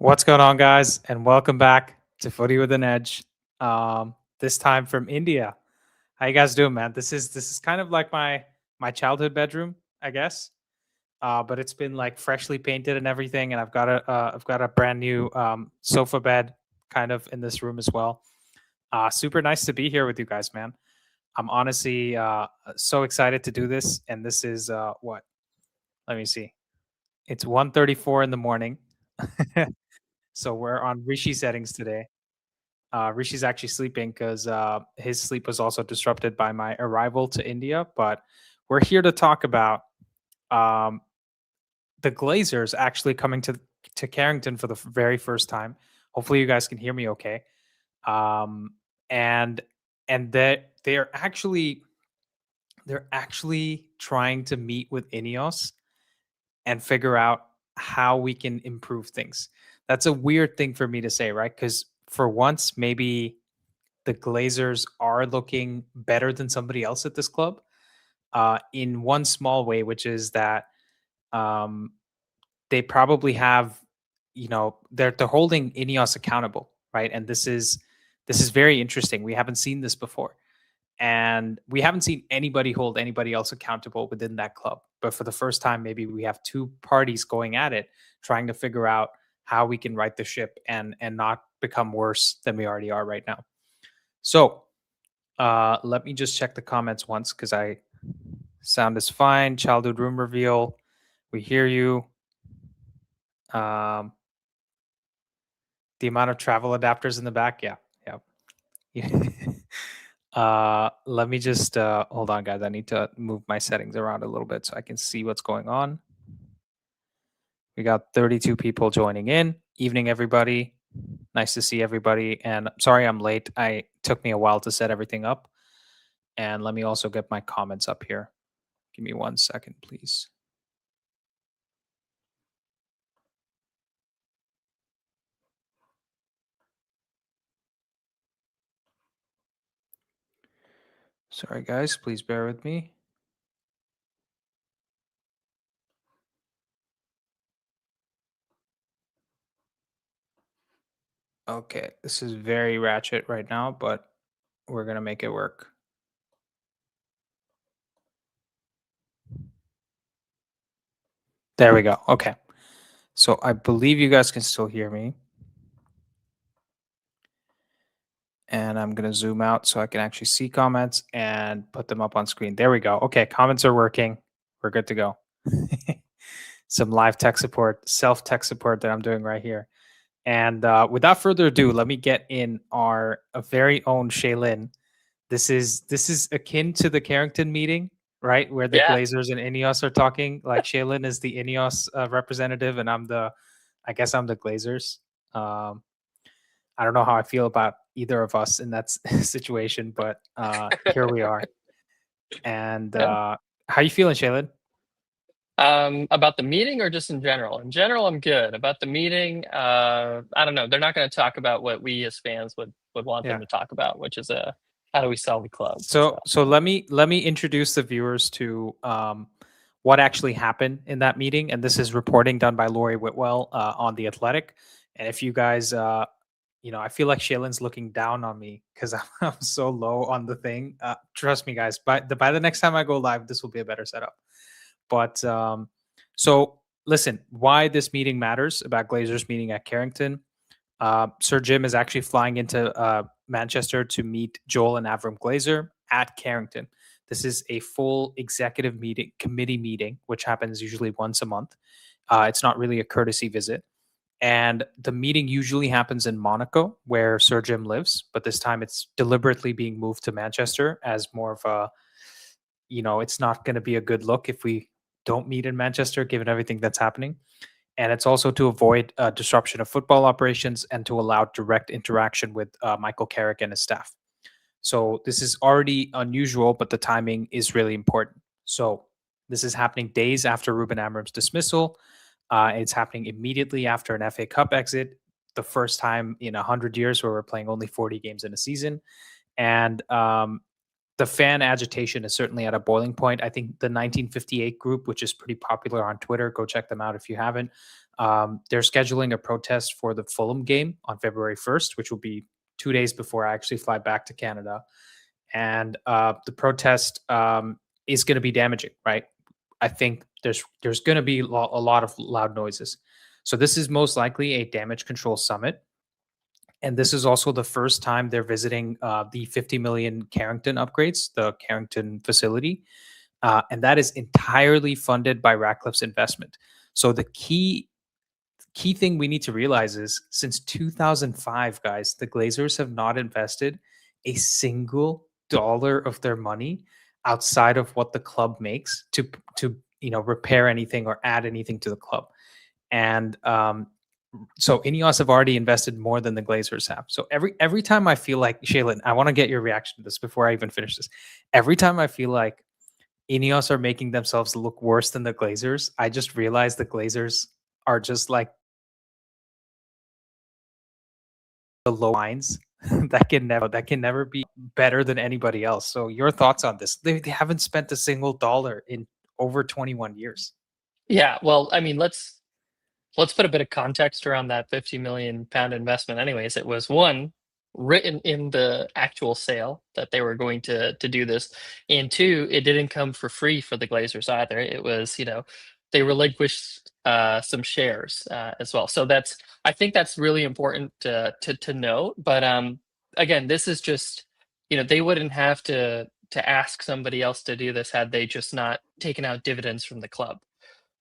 What's going on, guys? And welcome back to Footy with an Edge. This time from India. How you guys doing, man? This is kind of like my childhood bedroom, I guess. But it's been like freshly painted and everything, and I've got a brand new sofa bed kind of in this room as well. Super nice to be here with you guys, man. I'm honestly so excited to do this, and this is what? Let me see. It's 1:34 in the morning. So we're on Rishi settings today. Rishi's actually sleeping because his sleep was also disrupted by my arrival to India. But we're here to talk about um, the Glazers actually coming to Carrington for the very first time. Hopefully, you guys can hear me okay. Um, and and that they're actually trying to meet with Ineos and figure out how we can improve things. That's a weird thing for me to say, right? Because for once, maybe the Glazers are looking better than somebody else at this club in one small way, which is that um, they probably have, they're holding Ineos accountable, right? And this is very interesting. We haven't seen this before, and we haven't seen anybody hold anybody else accountable within that club. But for the first time, maybe we have two parties going at it, trying to figure out how we can right the ship and not become worse than we already are right now. So let me just check the comments once because I sound is fine. Childhood room reveal. We hear you. Um, the amount of travel adapters in the back. Yeah. Yeah. Let me just hold on, guys. I need to move my settings around a little bit so I can see what's going on. We got 32 people joining in. Evening, everybody. Nice to see everybody. And sorry I'm late. I took me a while to set everything up. And let me also get my comments up here. Give me 1 second, please. Sorry, guys. Please bear with me. Okay, this is very ratchet right now, but we're going to make it work. There we go. Okay. So I believe you guys can still hear me. And I'm going to zoom out so I can actually see comments and put them up on screen. There we go. Okay, comments are working. We're good to go. Some live tech support, self tech support that I'm doing right here. And without further ado, let me get in our very own Shaylin. This is akin to the Carrington meeting, right? Where the Yeah. Glazers and Ineos are talking. Like Shaylin is the Ineos representative, and I guess I'm the Glazers. Um, I don't know how I feel about either of us in that situation, but here we are. And Yeah. how you feeling, Shaylin? About the meeting or just in general? In general, I'm good. About the meeting, I don't know. They're not going to talk about what we as fans would want them Yeah. to talk about, which is how do we sell the club? So let me introduce the viewers to what actually happened in that meeting, and this is reporting done by Lori Whitwell on the Athletic. And if you guys, I feel like Shaylin's looking down on me because I'm so low on the thing. Trust me, guys. By the next time I go live, this will be a better setup. But so listen, why this meeting matters about Glazers meeting at Carrington. Sir Jim is actually flying into Manchester to meet Joel and Avram Glazer at Carrington. This is a full executive meeting, committee meeting, which happens usually once a month. It's not really a courtesy visit. And the meeting usually happens in Monaco, where Sir Jim lives, but this time it's deliberately being moved to Manchester as more of a, it's not going to be a good look if we don't meet in Manchester, given everything that's happening. And it's also to avoid disruption of football operations and to allow direct interaction with Michael Carrick and his staff. So this is already unusual, but the timing is really important. So this is happening days after Ruben Amram's dismissal. It's happening immediately after an FA Cup exit, the first time in 100 years where we're playing only 40 games in a season. And the fan agitation is certainly at a boiling point. I think the 1958 group, which is pretty popular on Twitter, go check them out if you haven't. They're scheduling a protest for the Fulham game on February 1st, which will be 2 days before I actually fly back to Canada. And the protest is going to be damaging, right? I think there's going to be a lot of loud noises. So this is most likely a damage control summit. And this is also the first time they're visiting the 50 million Carrington upgrades, the Carrington facility. And that is entirely funded by Ratcliffe's investment. So the key thing we need to realize is since 2005, guys, the Glazers have not invested a single dollar of their money outside of what the club makes to repair anything or add anything to the club. And so Ineos have already invested more than the Glazers have. So every time I feel like, Shaylin, I want to get your reaction to this before I even finish this. Every time I feel like Ineos are making themselves look worse than the Glazers, I just realize the Glazers are just like the low lines that can never be better than anybody else. So your thoughts on this? They haven't spent a single dollar in over 21 years. Yeah, well, I mean, let's put a bit of context around that 50 million pound investment. Anyways, it was one, written in the actual sale that they were going to do this, and two, it didn't come for free for the Glazers either. It was, they relinquished some shares as well. So I think that's really important to note. But again, this is just, they wouldn't have to ask somebody else to do this had they just not taken out dividends from the club,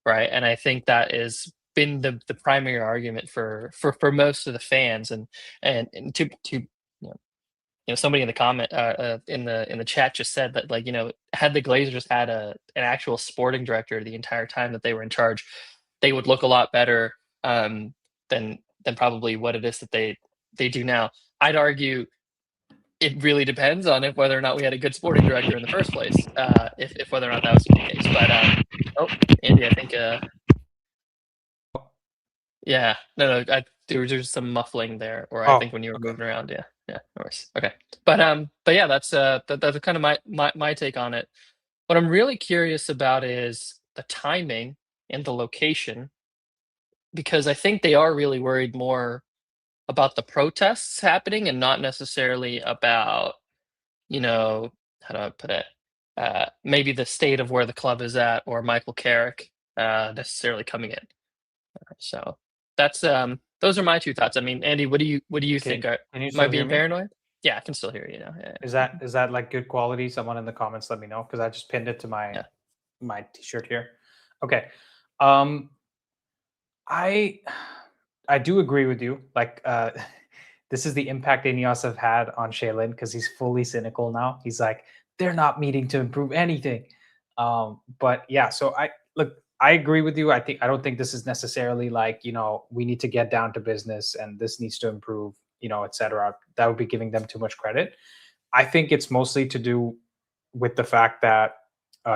right? And I think that is been the primary argument for most of the fans, and to somebody in the comment in the chat just said that, like, had the Glazers had an actual sporting director the entire time that they were in charge, they would look a lot better than probably what it is that they do now. I'd argue it really depends on whether or not we had a good sporting director in the first place, if whether or not that was the case. But Andy, I think yeah, no, there was just some muffling there, or I think when you were moving around, yeah, of course, okay. But yeah, that's kind of my take on it. What I'm really curious about is the timing and the location, because I think they are really worried more about the protests happening and not necessarily about, how do I put it? Maybe the state of where the club is at, or Michael Carrick necessarily coming in. So that's those are my two thoughts. I mean, Andy, what do you think? Am I being paranoid? Yeah, I can still hear you now. Yeah. Is that like good quality? Someone in the comments let me know, because I just pinned it to my t-shirt here. Okay. I do agree with you. Like this is the impact Ineos have had on Shaylin, because he's fully cynical now. He's like, they're not meeting to improve anything. But yeah, so I agree with you. I don't think this is necessarily like, we need to get down to business and this needs to improve, etc. That would be giving them too much credit. I think it's mostly to do with the fact that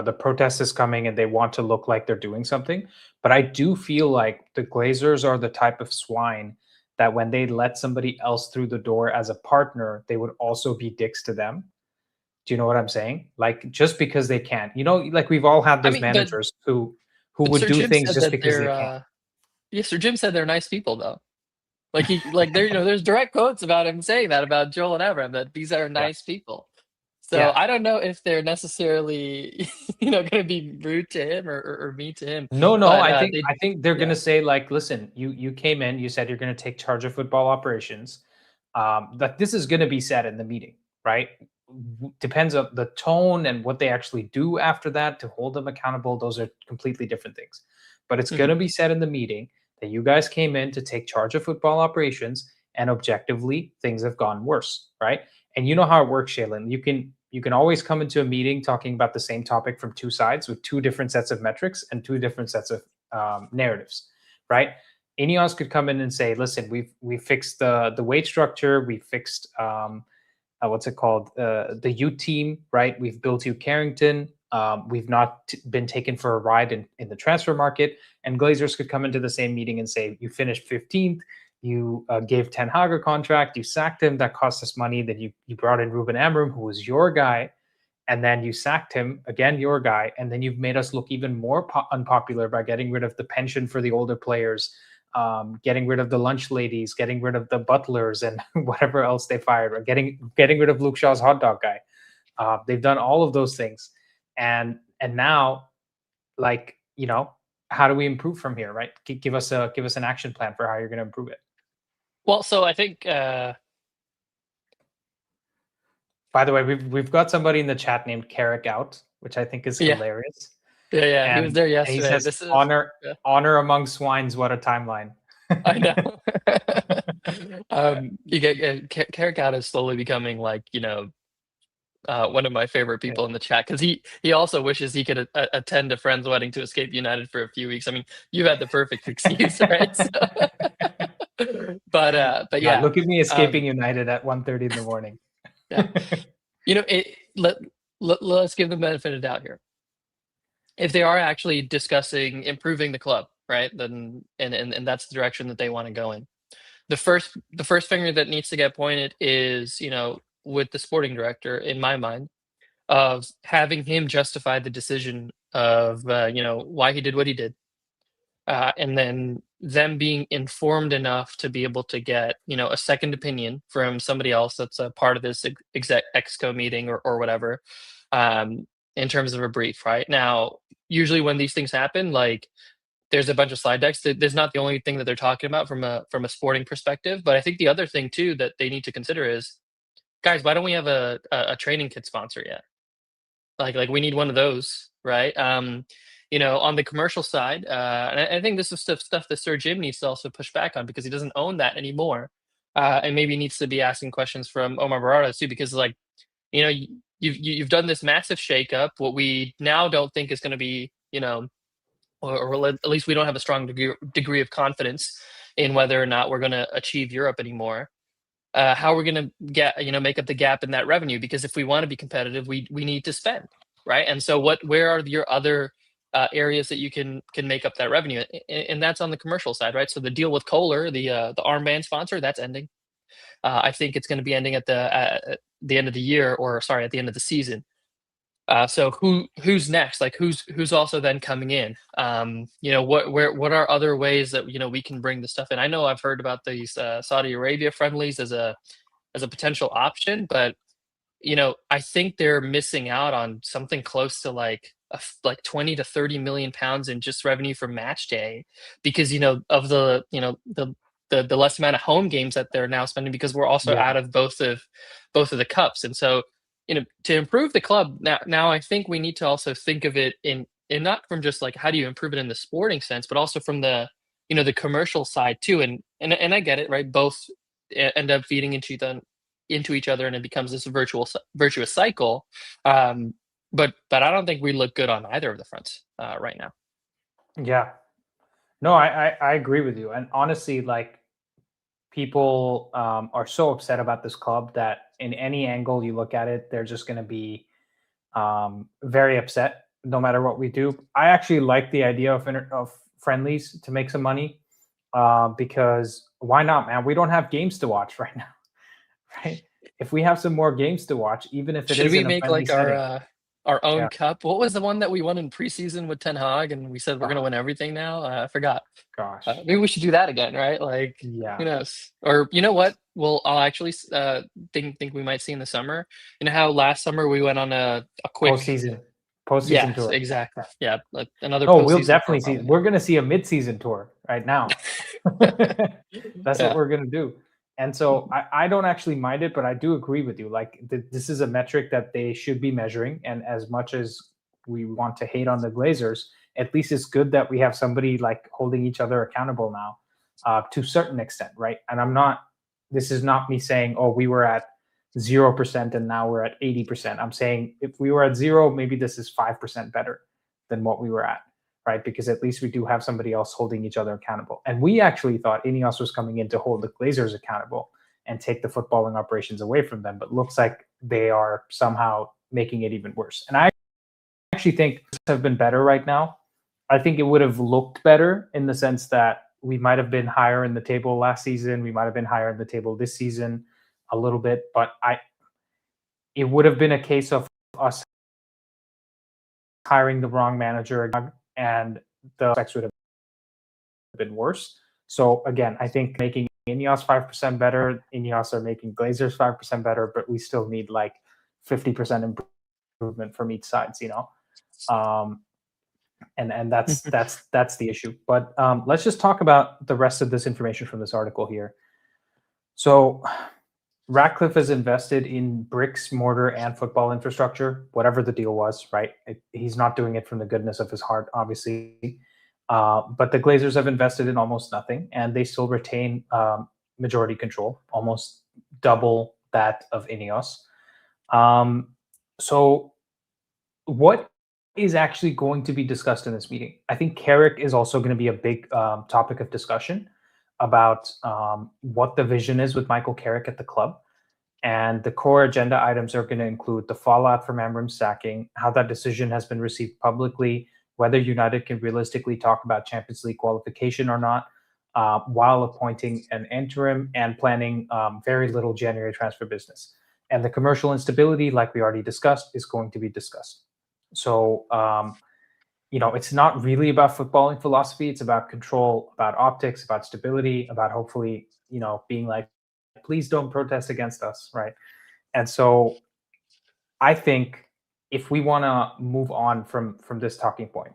the protest is coming and they want to look like they're doing something. But I do feel like the Glazers are the type of swine that when they let somebody else through the door as a partner, they would also be dicks to them. Do you know what I'm saying? Like, just because they can, like we've all had those managers who would Sir do Jim things said just that because they can. Yeah, Sir Jim said they're nice people, though. Like there's direct quotes about him saying that about Joel and Abram, that these are nice people. So I don't know if they're necessarily, going to be rude to him or mean to him. No, but, I think they're going to say, like, listen, you came in, you said you're going to take charge of football operations. That this is going to be said in the meeting, right? Depends on the tone and what they actually do after that to hold them accountable. Those are completely different things. But it's going to be said in the meeting that you guys came in to take charge of football operations, and objectively things have gone worse, right? And you know how it works, Shaylin. You can always come into a meeting talking about the same topic from two sides with two different sets of metrics and two different sets of narratives, right? Ineos could come in and say, listen, we've fixed the weight structure, we fixed what's it called, the youth team, right? We've built you Carrington. We've not been taken for a ride in the transfer market. And Glazers could come into the same meeting and say, you finished 15th, you gave Ten Hag a contract, you sacked him, that cost us money. Then you brought in Ruben Amorim, who was your guy, and then you sacked him again, your guy, and then you've made us look even more unpopular by getting rid of the pension for the older players, getting rid of the lunch ladies, getting rid of the butlers, and whatever else they fired, or getting rid of Luke Shaw's hot dog guy. They've done all of those things, and now, like, how do we improve from here, right? Give us an action plan for how you're going to improve it. Well, so I think. By the way, we've got somebody in the chat named Carrick Out, which I think is hilarious. Yeah, and he was there yesterday. He says, this is honor among swines. What a timeline. I know. You get Carrick Out is slowly becoming like, one of my favorite people in the chat, because he also wishes he could attend a friend's wedding to escape United for a few weeks. I mean, you had the perfect excuse, right? So, but yeah, look at me escaping United at 1:30 in the morning. Yeah, let's give them the benefit of the doubt here. If they are actually discussing improving the club, right, then and that's the direction that they want to go in. The first finger that needs to get pointed is, with the sporting director, in my mind, of having him justify the decision of why he did what he did, and then them being informed enough to be able to get a second opinion from somebody else that's a part of this exco meeting or whatever, in terms of a brief. Right now, usually when these things happen, like, there's a bunch of slide decks. There's not the only thing that they're talking about from a sporting perspective, but I think the other thing too that they need to consider is, guys, why don't we have a training kit sponsor yet? Like we need one of those, right? On the commercial side, and I think this is stuff that Sir Jim needs to also push back on, because he doesn't own that anymore, and maybe needs to be asking questions from Omar Barada too, because you've done this massive shakeup. What we now don't think is going to be, or at least we don't have a strong degree of confidence in whether or not we're going to achieve Europe anymore. How we're going to make up the gap in that revenue, because if we want to be competitive, we need to spend, right? And so where are your other areas that you can make up that revenue? And that's on the commercial side, right? So the deal with Kohler, the armband sponsor, that's ending. I think it's going to be ending at the end of the year, or sorry, at the end of the season. So who's next? Like who's also then coming in? What are other ways that we can bring the stuff in? I know I've heard about these Saudi Arabia friendlies as a potential option, but I think they're missing out on something close to like 20 to 30 million pounds in just revenue from match day, because of the the less amount of home games that they're now spending, because we're also out of both of the cups. And so to improve the club now I think we need to also think of it in not from just like how do you improve it in the sporting sense, but also from the the commercial side too. And I get it, right? Both end up feeding into each other, and it becomes this virtuous cycle. But I don't think we look good on either of the fronts right now. Yeah, no, I agree with you. And honestly, like, people are so upset about this club that in any angle you look at it, they're just going to be very upset no matter what we do. I actually like the idea of friendlies to make some money, because why not, man? We don't have games to watch right now, right? If we have some more games to watch, even if it Should is we in a make friendly like setting. our own cup? What was the one that we won in preseason with Ten Hag, and we said we're going to win everything now? I forgot. Gosh, maybe we should do that again, right? Like, yeah. who knows? Or you know what? Well, I'll actually think we might see in the summer. You know how last summer we went on a quick postseason yes, tour. exactly. Yeah, like another. Oh, we'll definitely see. We're going to see a mid-season tour right now. That's what we're going to do. And so I don't actually mind it, but I do agree with you. Like, this is a metric that they should be measuring. And as much as we want to hate on the Glazers, at least it's good that we have somebody like holding each other accountable now, to a certain extent, right? And this is not me saying, oh, we were at 0% and now we're at 80%. I'm saying if we were at 0, maybe this is 5% better than what we were at, right? Because at least we do have somebody else holding each other accountable. And we actually thought Ineos was coming in to hold the Glazers accountable and take the footballing operations away from them. But looks like they are somehow making it even worse. And I actually think this have been better right now. I think it would have looked better in the sense that we might have been higher in the table last season. We might have been higher in the table this season a little bit. But it would have been a case of us hiring the wrong manager, and the effects would have been worse. So again, I think making Ineos 5% better, Ineos are making Glazers 5% better, but we still need like 50% improvement from each sides, and that's the issue. But let's just talk about the rest of this information from this article here. So Ratcliffe has invested in bricks, mortar, and football infrastructure, whatever the deal was, right? He's not doing it from the goodness of his heart, obviously. But the Glazers have invested in almost nothing, and they still retain majority control, almost double that of Ineos. So what is actually going to be discussed in this meeting? I think Carrick is also going to be a big topic of discussion about what the vision is with Michael Carrick at the club. And the core agenda items are going to include the fallout from Amram's sacking, how that decision has been received publicly, whether United can realistically talk about Champions League qualification or not, while appointing an interim and planning very little January transfer business. And the commercial instability, like we already discussed, is going to be discussed. So, it's not really about footballing philosophy. It's about control, about optics, about stability, about hopefully, being like, please don't protest against us, right? And so I think if we want to move on from this talking point,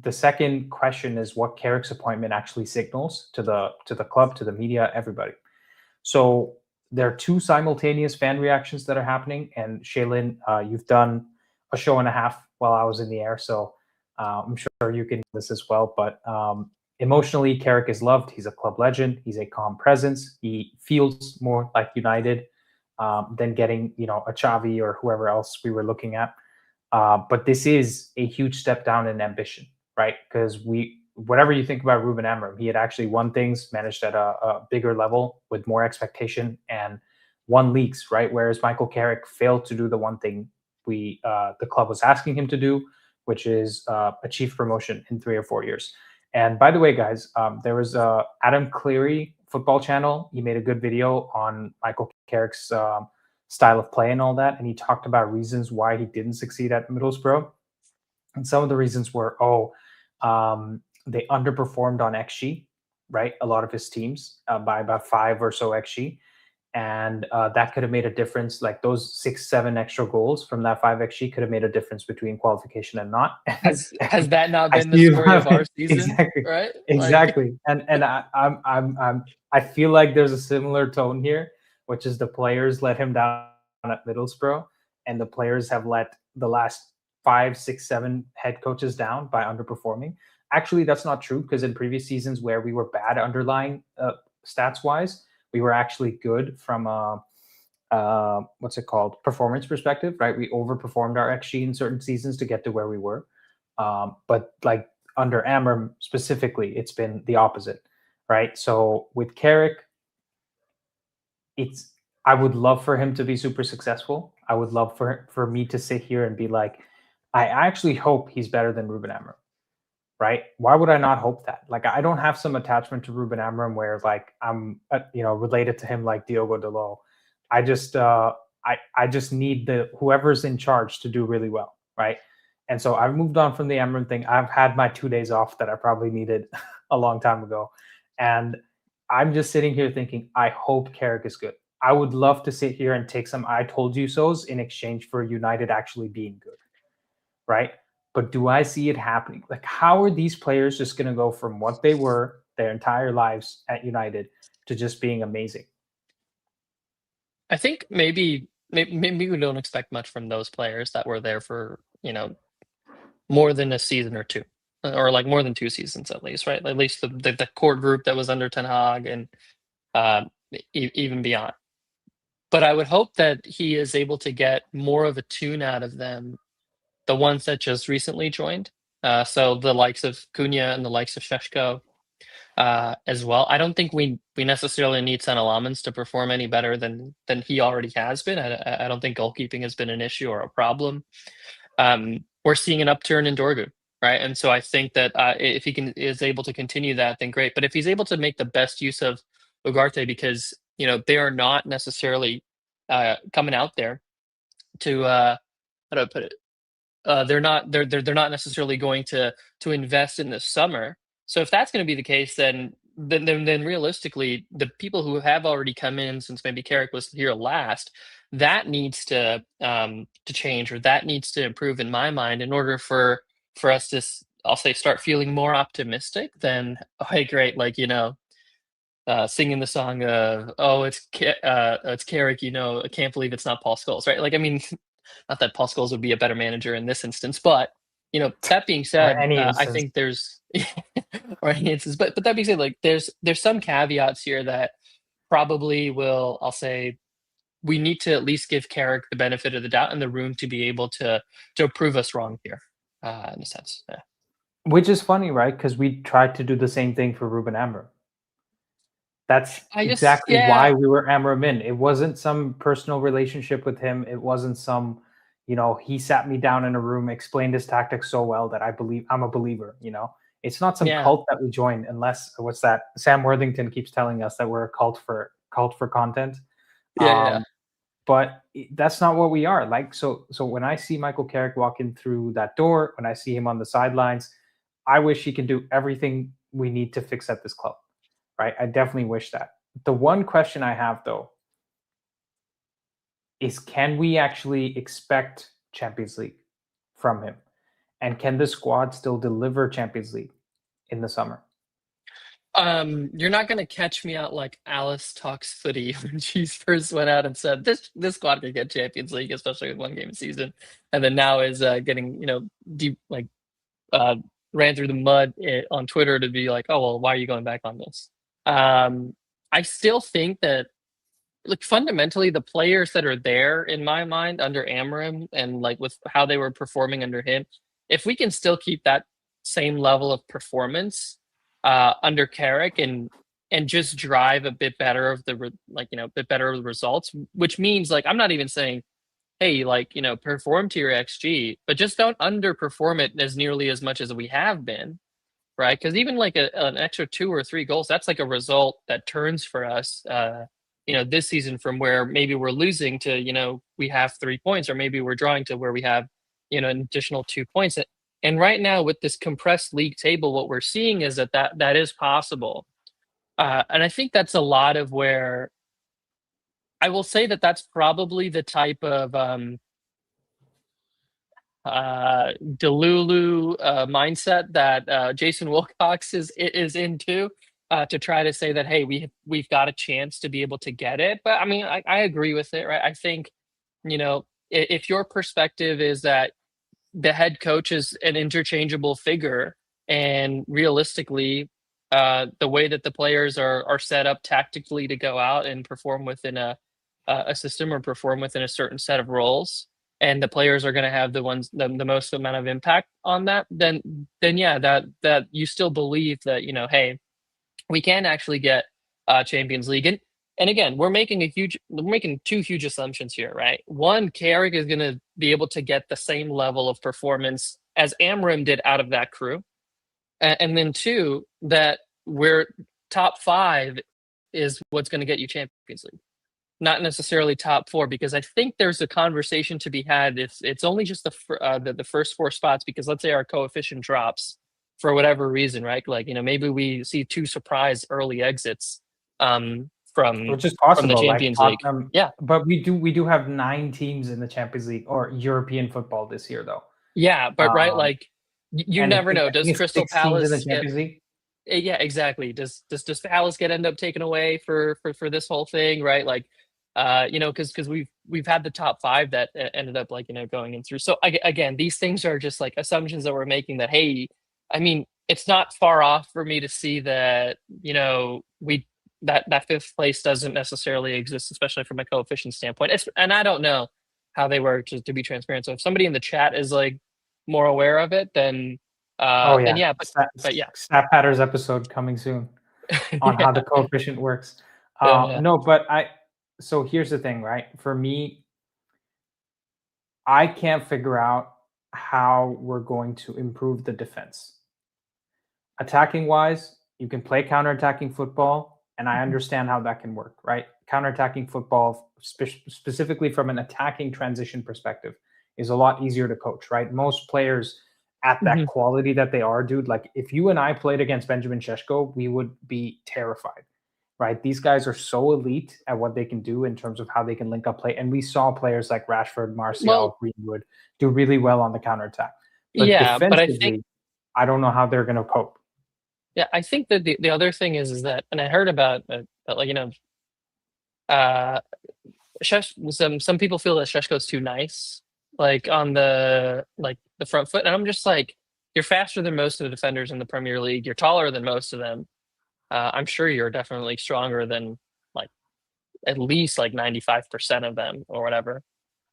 the second question is what Carrick's appointment actually signals to the club, to the media, everybody. So there are two simultaneous fan reactions that are happening. And Shaylin, you've done a show and a half while I was in the air, so I'm sure you can do this as well. But emotionally, Carrick is loved. He's a club legend. He's a calm presence. He feels more like United than getting, a Xavi or whoever else we were looking at. But this is a huge step down in ambition, right? Because whatever you think about Ruben Amorim, he had actually won things, managed at a bigger level with more expectation, and won leagues, right? Whereas Michael Carrick failed to do the one thing the club was asking him to do, which is achieve promotion in 3 or 4 years. And by the way, guys, there was Adam Cleary football channel. He made a good video on Michael Carrick's style of play and all that. And he talked about reasons why he didn't succeed at Middlesbrough. And some of the reasons were, they underperformed on XG, right? A lot of his teams by about 5 or so XG. And that could have made a difference. Like those 6-7 extra goals from that 5 XG could have made a difference between qualification and not. Has that not been the story of our season? Exactly. Right? Exactly. And I feel like there's a similar tone here, which is the players let him down at Middlesbrough, and the players have let the last 5, 6, 7 head coaches down by underperforming. Actually, that's not true, because in previous seasons where we were bad underlying stats wise, we were actually good from a performance perspective, right? We overperformed our XG in certain seasons to get to where we were. But like under Amorim specifically, it's been the opposite, right? So with Carrick, I would love for him to be super successful. I would love for me to sit here and be like, I actually hope he's better than Ruben Amorim, right? Why would I not hope that? Like, I don't have some attachment to Ruben Amorim where like I'm related to him like Diogo Dalot. I just need whoever's in charge to do really well, right? And so I've moved on from the Amorim thing. I've had my 2 days off that I probably needed a long time ago, and I'm just sitting here thinking, I hope Carrick is good. I would love to sit here and take some I told you so's in exchange for United actually being good, right? But do I see it happening? Like, how are these players just going to go from what they were their entire lives at United to just being amazing? I think maybe we don't expect much from those players that were there for, more than a season or two, or like more than 2 seasons at least, right? At least the core group that was under Ten Hag and even beyond. But I would hope that he is able to get more of a tune out of them, the ones that just recently joined. So the likes of Cunha and the likes of Sesko as well. I don't think we necessarily need Sen Alamans to perform any better than he already has been. I don't think goalkeeping has been an issue or a problem. We're seeing an upturn in Dorgu, right? And so I think that if he is able to continue that, then great. But if he's able to make the best use of Ugarte, because they are not necessarily coming out there to how do I put it? they're not necessarily going to invest in the summer. So if that's going to be the case, then realistically, the people who have already come in since maybe Carrick was here last, that needs to change, or that needs to improve in my mind, in order for us to, I'll say, start feeling more optimistic than, oh, hey, great, like, singing the song of, oh, it's Carrick, I can't believe it's not Paul Scholes, right? Like, I mean, not that Paul Scholes would be a better manager in this instance, but that being Or said, any I instance. think there's or any instance, but that being said, like, there's some caveats here that probably will, I'll say, we need to at least give Carrick the benefit of the doubt and the room to be able to prove us wrong here, in a sense. Yeah. Which is funny, right? Because we tried to do the same thing for Ruben Amram. That's I just, exactly why yeah, we were Amram in. It wasn't some personal relationship with him. It wasn't some, he sat me down in a room, explained his tactics so well that I'm a believer. It's not some yeah, cult that we join, unless what's that? Sam Worthington keeps telling us that we're a cult for content. yeah, yeah. Um, but that's not what we are. Like, so when I see Michael Carrick walking through that door, when I see him on the sidelines, I wish he can do everything we need to fix at this club, right? I definitely wish that. The one question I have, though, is can we actually expect Champions League from him? And can the squad still deliver Champions League in the summer? You're not gonna catch me out like Alice talks footy when she first went out and said this squad could get Champions League, especially with one game a season, and then now is getting deep, like, uh, ran through the mud on Twitter to be like, oh well, why are you going back on this? I still think that, like, fundamentally, the players that are there in my mind under Amram, and like with how they were performing under him, if we can still keep that same level of performance under Carrick, and just drive a bit better of bit better of the results, which means, like, I'm not even saying, hey, like, perform to your XG, but just don't underperform it as nearly as much as we have been, right? Because even like an extra 2 or 3 goals, that's like a result that turns for us, this season, from where maybe we're losing to, we have 3 points, or maybe we're drawing to where we have, an additional 2 points. And right now, with this compressed league table, what we're seeing is that is possible. And I think that's a lot of where I will say that's probably the type of Delulu mindset that Jason Wilcox is into, to try to say that, hey, we've got a chance to be able to get it. But I mean, I agree with it, right? I think, if your perspective is that the head coach is an interchangeable figure, and realistically, the way that the players are set up tactically to go out and perform within a system, or perform within a certain set of roles, and the players are going to have the most amount of impact on that, then yeah, that you still believe that, hey, we can actually get Champions League. And again, we're making two huge assumptions here, right? One, Carrick is going to be able to get the same level of performance as Amram did out of that crew, and then two, that we're top 5 is what's going to get you Champions League, not necessarily top 4, because I think there's a conversation to be had. It's only just the first 4 spots, because let's say our coefficient drops for whatever reason, right? Like, maybe we see 2 surprise early exits from Which is the possible, like Champions League. Tottenham. Yeah, But we do have 9 teams in the Champions League or European football this year, though. yeah, but right, Um, like, you and never know. I Does think it's Crystal 6 teams in the Palace get? Champions League. Yeah, exactly. Does Palace get end up taken away for this whole thing, right? Like, because we've had the top 5 that ended up, like, going in through. So again, these things are just like assumptions that we're making, that, hey, I mean, it's not far off for me to see that, we that 5th place doesn't necessarily exist, especially from a coefficient standpoint. And I don't know how they work, to be transparent. So if somebody in the chat is like more aware of it, Oh then yeah, yeah, but yeah. Stat Patters episode coming soon on how the Yeah, coefficient works. yeah, yeah. No, but so here's the thing, right? For me, I can't figure out how we're going to improve the defense. Attacking wise, you can play counterattacking football, and I understand how that can work, right? Counterattacking football, specifically from an attacking transition perspective, is a lot easier to coach, right? Most players at that quality that they are, dude, like if you and I played against Benjamin Sesko, we would be terrified, right? These guys are so elite at what they can do in terms of how they can link up play. And we saw players like Rashford, Martial, Well, Greenwood do really well on the counterattack. But yeah, but I think defensively, I don't know how they're going to cope. yeah, I think that the other thing is that, and I heard about like uh, some people feel that Sheshko's too nice, like on the front foot, and I'm just like, you're faster than most of the defenders in the Premier League. You're taller than most of them. I'm sure you're definitely stronger than like at least like 95% of them or whatever.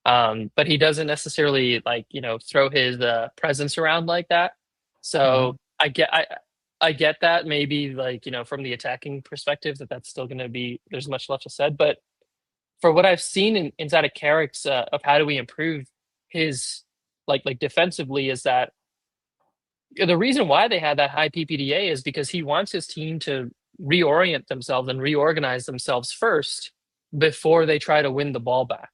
But he doesn't necessarily like throw his presence around like that. So I get that maybe like from the attacking perspective that's still going to be there's much left to said, but for what I've seen inside of Carrick's of how do we improve his like defensively is that the reason why they had that high PPDA is because he wants his team to reorient themselves and reorganize themselves first before they try to win the ball back.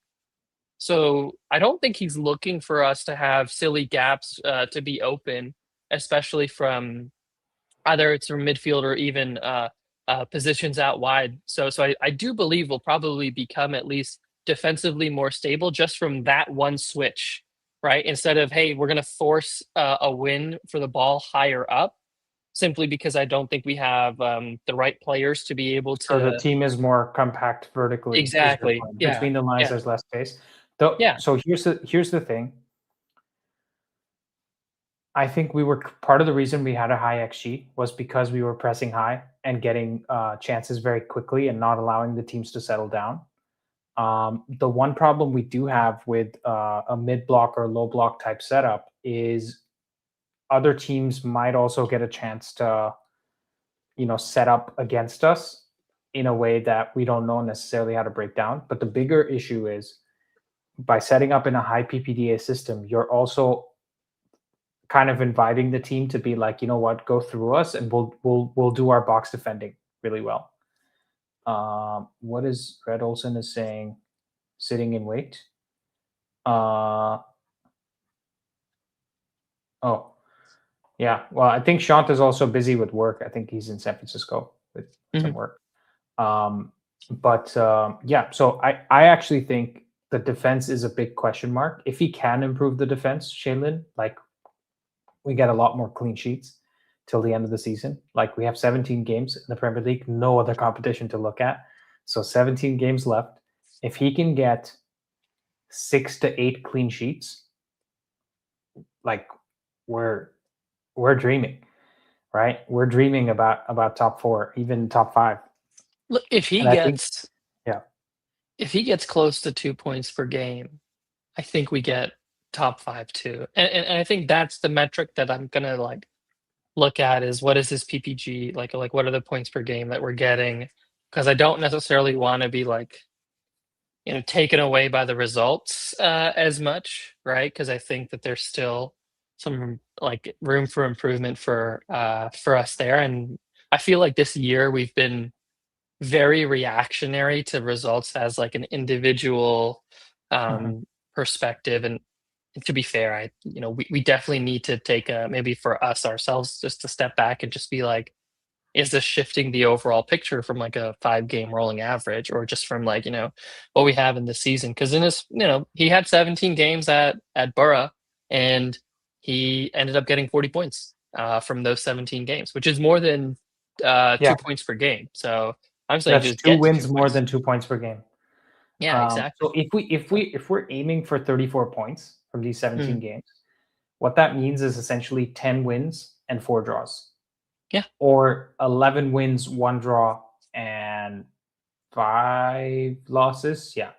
So I don't think he's looking for us to have silly gaps to be open, especially from either it's from midfield or even positions out wide. So I do believe we'll probably become at least defensively more stable just from that one switch, right? Instead of, hey, we're going to force a win for the ball higher up, simply because I don't think we have the right players to be able So the to. team is more compact vertically, is your Exactly. point. Yeah. Between the lines, Yeah. there's less space. Though, Yeah. so here's the thing. I think we were part of the reason we had a high XG was because we were pressing high and getting chances very quickly and not allowing the teams to settle down. The one problem we do have with a mid block or low block type setup is other teams might also get a chance to, set up against us in a way that we don't know necessarily how to break down. But the bigger issue is by setting up in a high PPDA system, you're also kind of inviting the team to be like, you know what, go through us and we'll do our box defending really well. What is Red Olsen is saying? Sitting in wait. Oh, yeah. Well, I think Shant is also busy with work. I think he's in San Francisco with some work. Yeah, so I actually think the defense is a big question mark. If he can improve the defense, Shaylin, like we get a lot more clean sheets till the end of the season. Like we have 17 games in the Premier League, no other competition to look at. So 17 games left. If he can get 6 to 8 clean sheets, like we're dreaming, right? We're dreaming about top 4, even top 5. Look, if he gets close to 2 points per game, I think we get top 5 too. And I think that's the metric that I'm gonna like look at is what is this PPG like what are the points per game that we're getting? Because I don't necessarily want to be like taken away by the results as much, right? Because I think that there's still some like room for improvement for us there. And I feel like this year we've been very reactionary to results as like an individual perspective. And to be fair, we definitely need to take maybe for us ourselves just to step back and just be like, is this shifting the overall picture from like a 5-game rolling average or just from like what we have in this season? Because in this he had 17 games at Borough and he ended up getting 40 points from those 17 games, which is more than 2 points per game. So I'm saying That's just 2 get to 2 wins more points. than 2 points per game. Yeah, exactly. So if we're aiming for 34 points from these 17 games, what that means is essentially 10 wins and 4 draws. Yeah. Or 11 wins, 1 draw, and 5 losses. Yeah.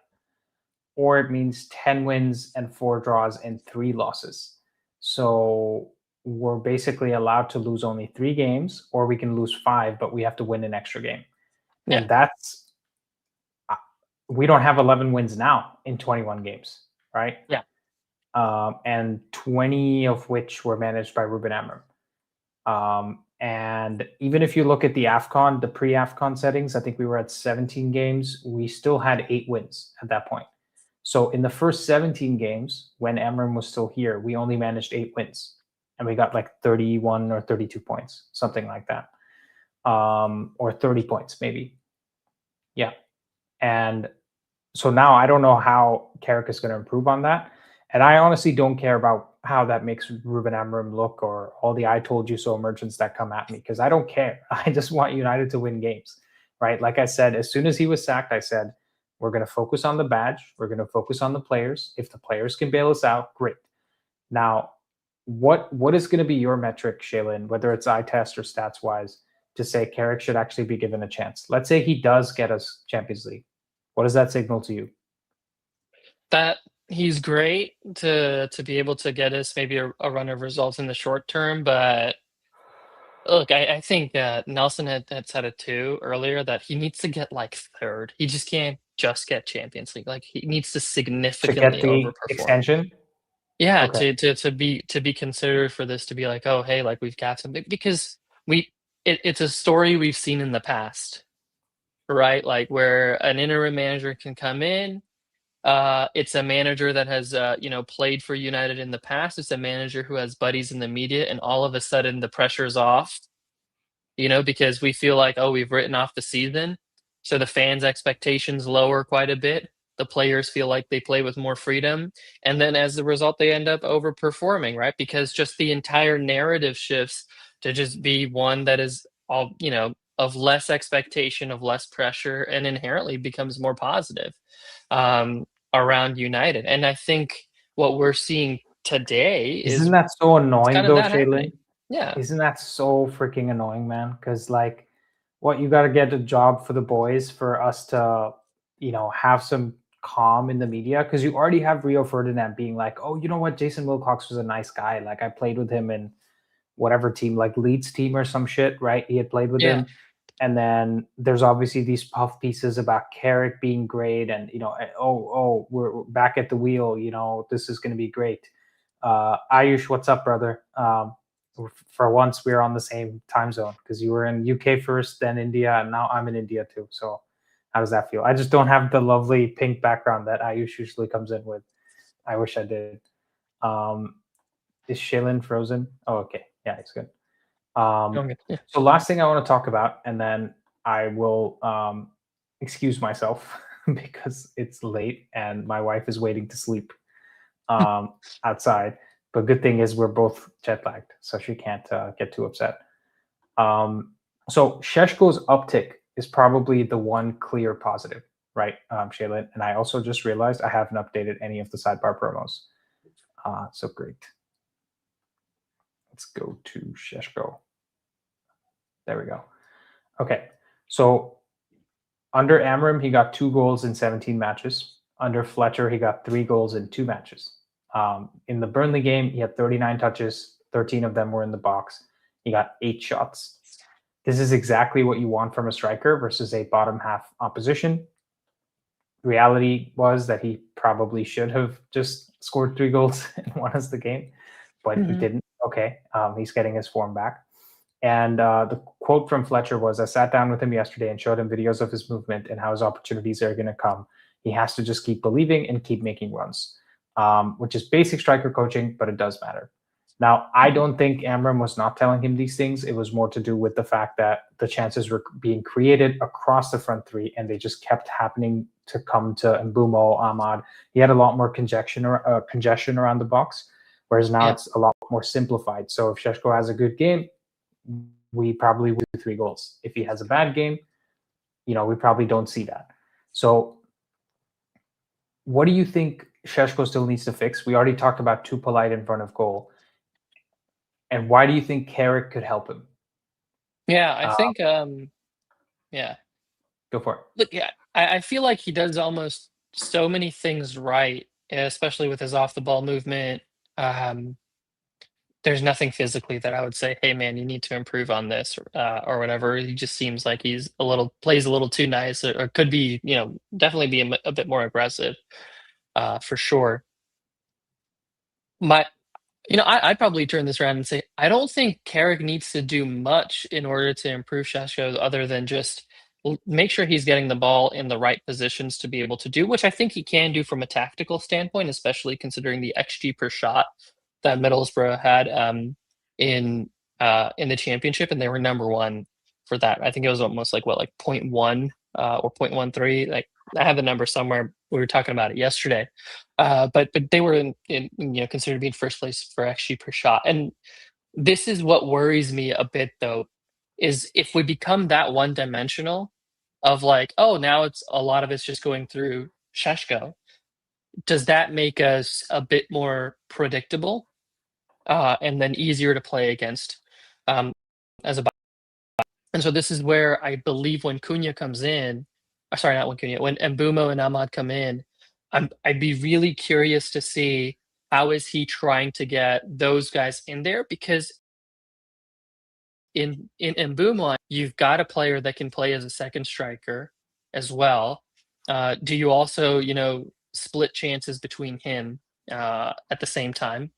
Or it means 10 wins and 4 draws and 3 losses. So we're basically allowed to lose only 3 games, or we can lose 5, but we have to win an extra game. Yeah. And that's we don't have 11 wins now in 21 games, right? Yeah. And 20 of which were managed by Ruben Amorim. And even if you look at the AFCON, the pre-AFCON settings, I think we were at 17 games. We still had 8 wins at that point. So in the first 17 games, when Amram was still here, we only managed 8 wins, and we got like 31 or 32 points, something like that, or 30 points maybe. Yeah, and so now I don't know how Carrick is going to improve on that. And I honestly don't care about how that makes Ruben Amorim look or all the "I told you so" merchants that come at me, because I don't care. I just want United to win games, right? Like I said, as soon as he was sacked, I said, we're going to focus on the badge. We're going to focus on the players. If the players can bail us out, great. Now, what is going to be your metric, Shaylin, whether it's eye test or stats wise, to say Carrick should actually be given a chance? Let's say he does get us Champions League. What does that signal to you? That he's great to be able to get us maybe a run of results in the short term, but look, I think Nelson had said it too earlier that he needs to get like third. He just can't just get Champions League. Like he needs to To get significantly the overperform. extension? Yeah, Okay. to be considered for this to be like, oh hey, like we've got something because it's a story we've seen in the past, right? Like where an interim manager can come in. It's a manager that has, played for United in the past. It's a manager who has buddies in the media, and all of a sudden the pressure's off, because we feel like, oh, we've written off the season. So the fans' expectations lower quite a bit. The players feel like they play with more freedom. And then as a result, they end up overperforming, right? Because just the entire narrative shifts to just be one that is all, of less expectation, of less pressure, and inherently becomes more positive around United. And I think what we're seeing today Isn't is that so it's annoying kind of though, that happening. Shaylin? Yeah. Isn't that so freaking annoying, man? Because like, what, you got to get a job for the boys for us to, have some calm in the media? Because you already have Rio Ferdinand being like, oh, you know what, Jason Wilcox was a nice guy. Like I played with him in whatever team, like Leeds team or some shit, right? He had played with Yeah. him. And then there's obviously these puff pieces about Carrick being great, and we're back at the wheel. This is going to be great. Ayush, what's up, brother? For once, we're on the same time zone because you were in UK first, then India, and now I'm in India too. So, how does that feel? I just don't have the lovely pink background that Ayush usually comes in with. I wish I did. Um, is Shaylin frozen? Oh, okay. Yeah, it's good. Okay. Yeah. So last thing I want to talk about, and then I will excuse myself because it's late and my wife is waiting to sleep outside. But good thing is we're both jet lagged, so she can't get too upset. So Sheshko's uptick is probably the one clear positive, right, Shaylin? And I also just realized I haven't updated any of the sidebar promos. So great. Let's go to Sheshko. There we go. Okay. So under Amram, he got 2 goals in 17 matches. Under Fletcher, he got 3 goals in 2 matches. In the Burnley game, he had 39 touches, 13 of them were in the box. He got 8 shots. This is exactly what you want from a striker versus a bottom half opposition. Reality was that he probably should have just scored 3 goals and won us the game, but he didn't. Okay, he's getting his form back. And the quote from Fletcher was, I sat down with him yesterday and showed him videos of his movement and how his opportunities are going to come. He has to just keep believing and keep making runs, which is basic striker coaching, but it does matter. Now, I don't think Amram was not telling him these things. It was more to do with the fact that the chances were being created across the front three, and they just kept happening to come to Mbumo, Ahmad. He had a lot more congestion around the box, whereas now it's a lot more simplified. So if Sheshko has a good game, we probably will do 3 goals. If he has a bad game, we probably don't see that. So what do you think Sheshko still needs to fix? We already talked about too polite in front of goal. And why do you think Carrick could help him? Yeah, I think, yeah. Go for it. Look, yeah, I feel like he does almost so many things right, especially with his off the ball movement. Um, there's nothing physically that I would say, hey man, you need to improve on this or whatever. He just seems like plays a little too nice, or could be, definitely be a bit more aggressive, for sure. I'd probably turn this around and say, I don't think Carrick needs to do much in order to improve Sheshko other than just make sure he's getting the ball in the right positions to be able to do, which I think he can do from a tactical standpoint, especially considering the XG per shot that Middlesbrough had in the championship, and they were number one for that. I think it was almost like 0.1 or 0.13. Like I have the number somewhere. We were talking about it yesterday, but they were in considered to be in first place for XG per shot. And this is what worries me a bit, though, is if we become that one dimensional of like, oh, now it's a lot of it's just going through Sesko. Does that make us a bit more predictable and then easier to play against as a? And so this is where I believe when Cunha comes in, sorry, not when Cunha, when Mbumo and Ahmad come in, I'd be really curious to see how is he trying to get those guys in there, because in Mbumo, you've got a player that can play as a second striker as well. Do you also, split chances between him at the same time?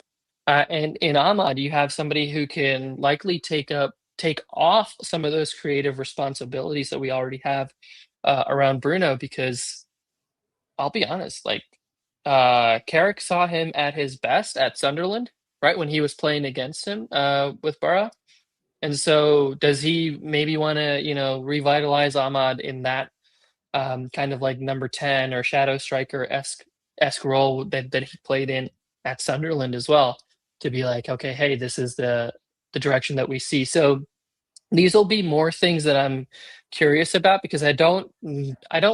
And in Ahmad, you have somebody who can likely take off some of those creative responsibilities that we already have around Bruno, because I'll be honest, like Carrick saw him at his best at Sunderland, right when he was playing against him with Borough. And so does he maybe want to, revitalize Ahmad in that kind of like number 10 or shadow striker-esque role that he played in at Sunderland as well, to be like, okay, hey, this is the direction that we see. So these will be more things that I'm curious about, because I don't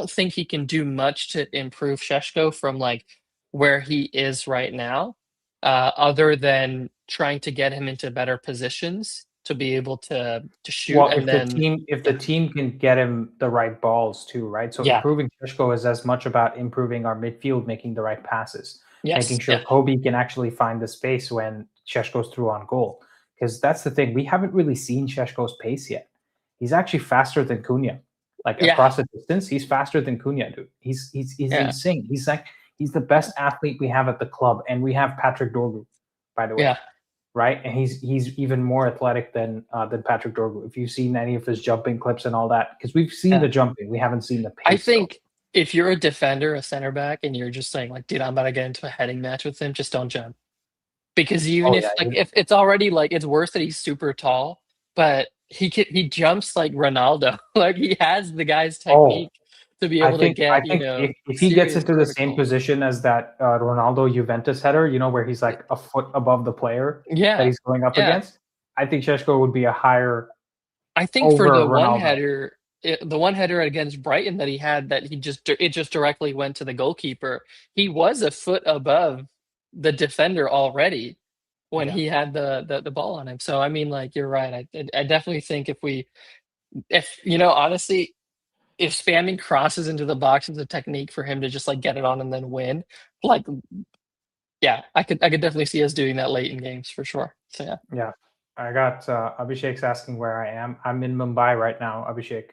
think he can do much to improve Sheshko from like where he is right now, other than trying to get him into better positions to be able to shoot. Well, And then if the team can get him the right balls too, right? So yeah, improving Sesko is as much about improving our midfield, making the right passes, making yes, sure yeah, Kobe can actually find the space when Sheshko's through on goal. Because that's the thing, we haven't really seen Sheshko's pace yet. He's actually faster than Cunha. Like yeah, across the distance, he's faster than Cunha, dude. He's yeah, insane. He's the best athlete we have at the club, and we have Patrick Dorgu, by the way, yeah. right? And he's even more athletic than Patrick Dorgu. If you've seen any of his jumping clips and all that, because we've seen Yeah. the jumping, we haven't seen the I pace though. think if you're a defender, a center back, and you're just saying like, dude, I'm about to get into a heading match with him, just don't jump. Because even Oh if like yeah, if it's already like it's worse that he's super tall, but he jumps like Ronaldo. Like he has the guy's oh, technique to be I able to think get, if he gets serious into the same vertical. position as that Ronaldo Juventus header, where he's like a foot above the player that Yeah. he's going up Yeah. against, I think Sheshko would be a higher I think for over the Ronaldo. the one header against Brighton that he had, that it just directly went to the goalkeeper. He was a foot above the defender already when Yeah, he had the ball on him. So I mean, like you're right. I definitely think if honestly, if spamming crosses into the box is a technique for him to just like get it on and then win, like yeah, I could definitely see us doing that late in games for sure. So yeah. yeah. I got Abhishek's asking where I am. I'm in Mumbai right now, Abhishek.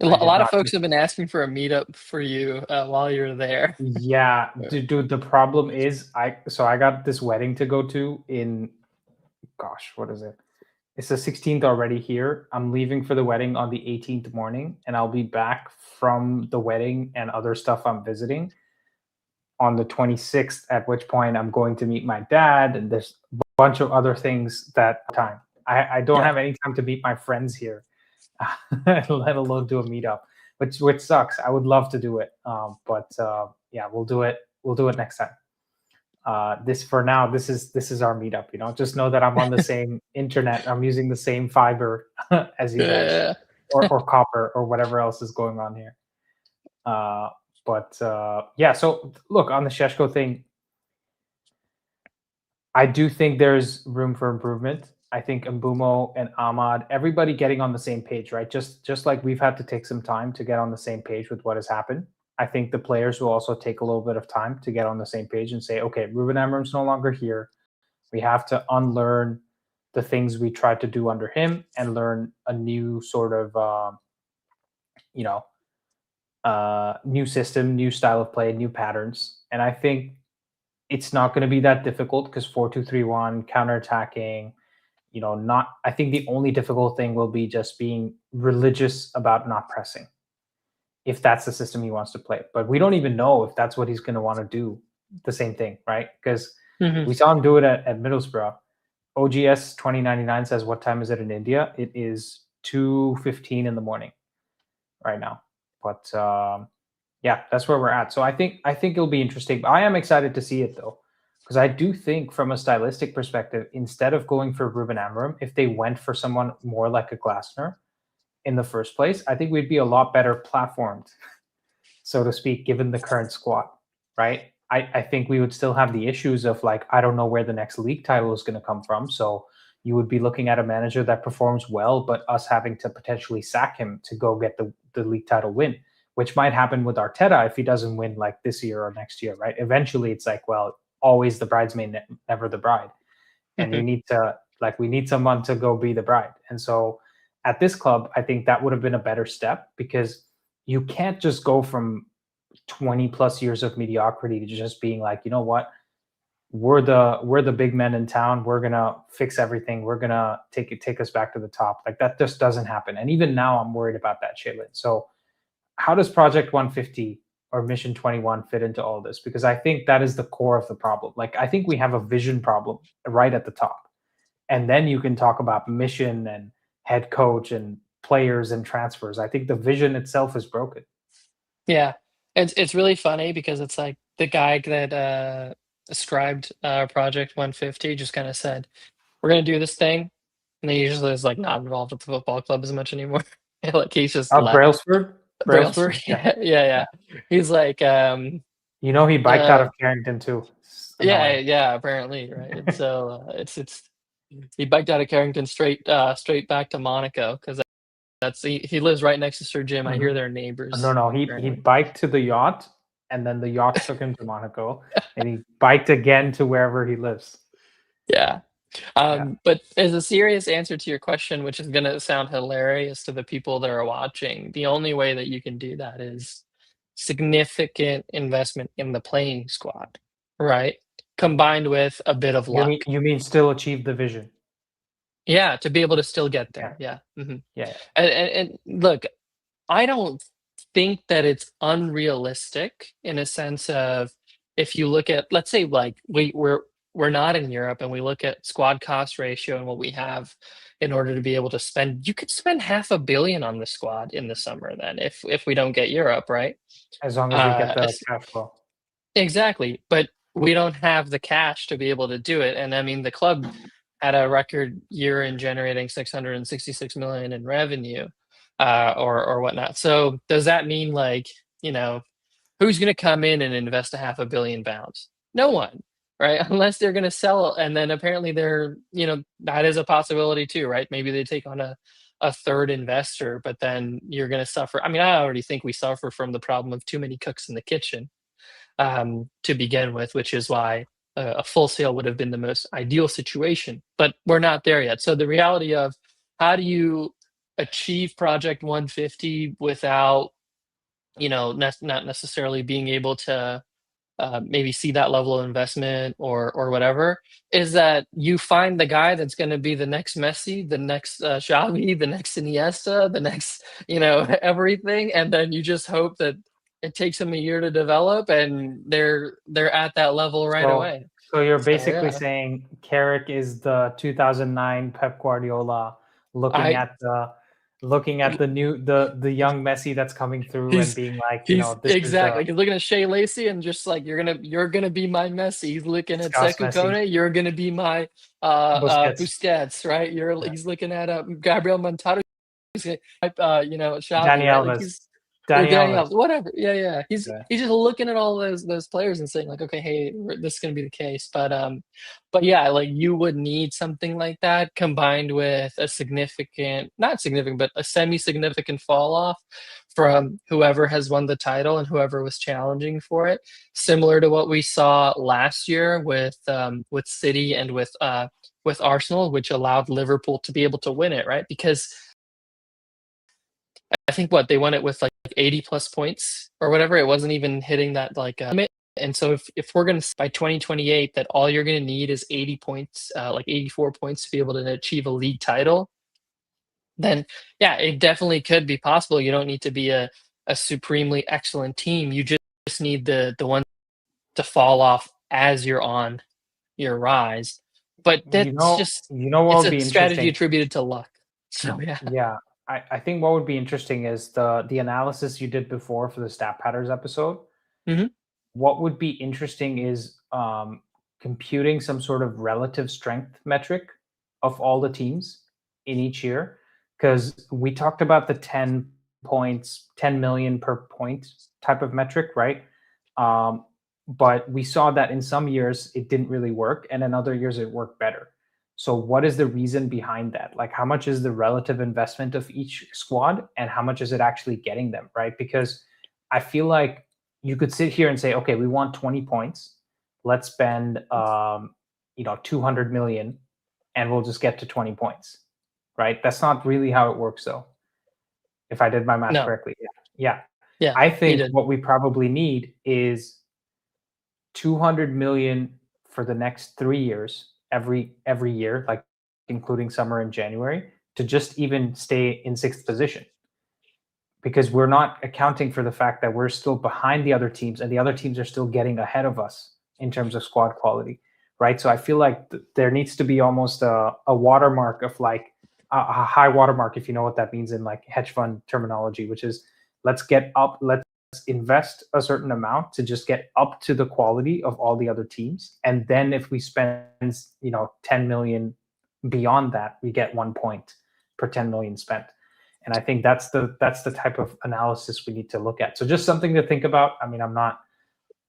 A I lot did of not. folks have been asking for a meetup for you while you're there. Yeah, dude. The problem is, I got this wedding to go to in, gosh, what is it? It's the 16th already here. I'm leaving for the wedding on the 18th morning, and I'll be back from the wedding and other stuff I'm visiting on the 26th. At which point I'm going to meet my dad, and there's a bunch of other things that time. I don't Yeah. have any time to meet my friends here, let alone do a meetup, which sucks. I would love to do it, but yeah, we'll do it. We'll do it next time. This for now. This is our meetup. Just know that I'm on the same internet. I'm using the same fiber as you guys, Yeah. or copper, or whatever else is going on here. But yeah. So look, on the Sheshko thing, I do think there's room for improvement. I think Mbumo and Ahmad, everybody getting on the same page, right? Just like we've had to take some time to get on the same page with what has happened. I think the players will also take a little bit of time to get on the same page and say, okay, Ruben Amorim's no longer here. We have to unlearn the things we tried to do under him and learn a new sort of, you know, new system, new style of play, new patterns. And I think it's not going to be that difficult because 4-2-3-1, counterattacking, not. I think the only difficult thing will be just being religious about not pressing, if that's the system he wants to play. But we don't even know if that's what he's going to want to do. The same thing, right? Because Mhm. we saw him do it at Middlesbrough. OGS 2099 says, what time is it in India? It is 2:15 in the morning right now. But yeah, that's where we're at. So I think it'll be interesting. I am excited to see it though, because I do think from a stylistic perspective, instead of going for Ruben Amorim, if they went for someone more like a Glasner in the first place, I think we'd be a lot better platformed, so to speak, given the current squad, right? I think we would still have the issues of like, I don't know where the next league title is going to come from. So you would be looking at a manager that performs well, but us having to potentially sack him to go get the league title win, which might happen with Arteta if he doesn't win like this year or next year, right? Eventually it's like, well, always the bridesmaid, never the bride. And you need to, like, we need someone to go be the bride. And so at this club, I think that would have been a better step, because you can't just go from 20 plus years of mediocrity to just being like, you know what, we're the big men in town, we're gonna fix everything, we're gonna take us back to the top. Like, that just doesn't happen. And even now I'm worried about that, Shaylin. So how does Project 150 or Mission 21 fit into all this? Because I think that is the core of the problem. Like, I think we have a vision problem right at the top, and then you can talk about mission and head coach and players and transfers. I think the vision itself is broken. Yeah. It's really funny because it's like the guy that, ascribed, Project 150 just kinda said, "We're gonna do this thing," and he usually is, like, not involved with the football club as much anymore. Like, he's just left. Brailsford, Brailsford? yeah, Yeah. He's like, he biked out uh of Carrington too. It's yeah, annoying. yeah, apparently, right? And so, it's he biked out of Carrington straight back to Monaco 'cause that's he lives right next to Sir Jim. I hmm hear they're No, neighbors, no, he apparently. biked to the yacht, and then the yacht took him to Monaco, and he biked again to wherever he lives. Yeah. Yeah. But as a serious answer to your question, which is gonna sound hilarious to the people that are watching, the only way that you can do that is significant investment in the playing squad, right? Combined with a bit of luck. You mean still achieve the vision? Yeah, to be able to still get Yeah, there, yeah, mhm. yeah. And look, I don't think that it's unrealistic in a sense of if you look at, let's say, like we're not in Europe and we look at squad cost ratio and what we have in order to be able to spend. You could spend 500 million on the squad in the summer then if we don't get Europe, right? As long as we get Uh, the es- cash flow. exactly, but we don't have the cash to be able to do it. And I mean, the club had a record year in generating 666 million in revenue, or whatnot. So does that mean like, who's going to come in and invest a 500 million pounds? No one, right? Unless they're going to sell. And then apparently that is a possibility too, right? Maybe they take on a third investor, but then you're going to suffer. I mean, I already think we suffer from the problem of too many cooks in the kitchen, to begin with, which is why a full sale would have been the most ideal situation. But we're not there yet. So the reality of how do you achieve Project 150 without, not necessarily being able to maybe see that level of investment or whatever, is that you find the guy that's going to be the next Messi, the next Xavi, the next Iniesta, the next everything, and then you just hope that it takes them a year to develop and they're at that level right So, away. so you're So basically yeah, saying Carrick is the 2009 Pep Guardiola, looking I at the young Messi that's coming through and he's being like, he's this is the exactly he's looking at Shea Lacey and just like you're gonna be my Messi. He's looking at Scouse Sekou Messi, Kone, you're gonna be my Busquets, Busquets, right? yeah. He's looking at Gabriel Montado, Xavi, Danny right? Like Alves, he's or Danny Danny Alves. Alves, whatever. Yeah. He's Yeah. he's just looking at all those players and saying like, okay, hey, this is gonna be the case. But yeah, like you would need something like that combined with a significant, not significant, but a semi-significant fall off from whoever has won the title and whoever was challenging for it, similar to what we saw last year with City and with Arsenal, which allowed Liverpool to be able to win it, right? Because I think what they won it with like 80 plus points or whatever. It wasn't even hitting that like limit. And so if we're going to by 2028 that all you're going to need is 80 points, like 84 points to be able to achieve a league title, then yeah, it definitely could be possible. You don't need to be a supremely excellent team. You just need the ones to fall off as you're on your rise. But that's just What it's would a be strategy interesting? attributed to luck. So yeah. Yeah, I think what would be interesting is the analysis you did before for the stat patterns episode. Mhm. What would be interesting is computing some sort of relative strength metric of all the teams in each year, because we talked about the 10 points, 10 million per point type of metric, right? But we saw that in some years it didn't really work, and in other years it worked better. So, what is the reason behind that? Like, how much is the relative investment of each squad, and how much is it actually getting them, right? Because I feel like you could sit here and say, okay, we want 20 points. Let's spend, 200 million, and we'll just get to 20 points, right? That's not really how it works, though. If I did my math No. correctly, yeah. Yeah. I You think did. what we probably need is 200 million for the next 3 years, every year, like including summer and January, to just even stay in sixth position, because we're not accounting for the fact that we're still behind the other teams and the other teams are still getting ahead of us in terms of squad quality, right? So I feel like there needs to be almost a watermark of like a high watermark, if you know what that means in like hedge fund terminology, which is let's invest a certain amount to just get up to the quality of all the other teams, and then if we spend 10 million beyond that, we get 1 point per 10 million spent. And I think that's the type of analysis we need to look at. So just something to think about. I mean, I'm not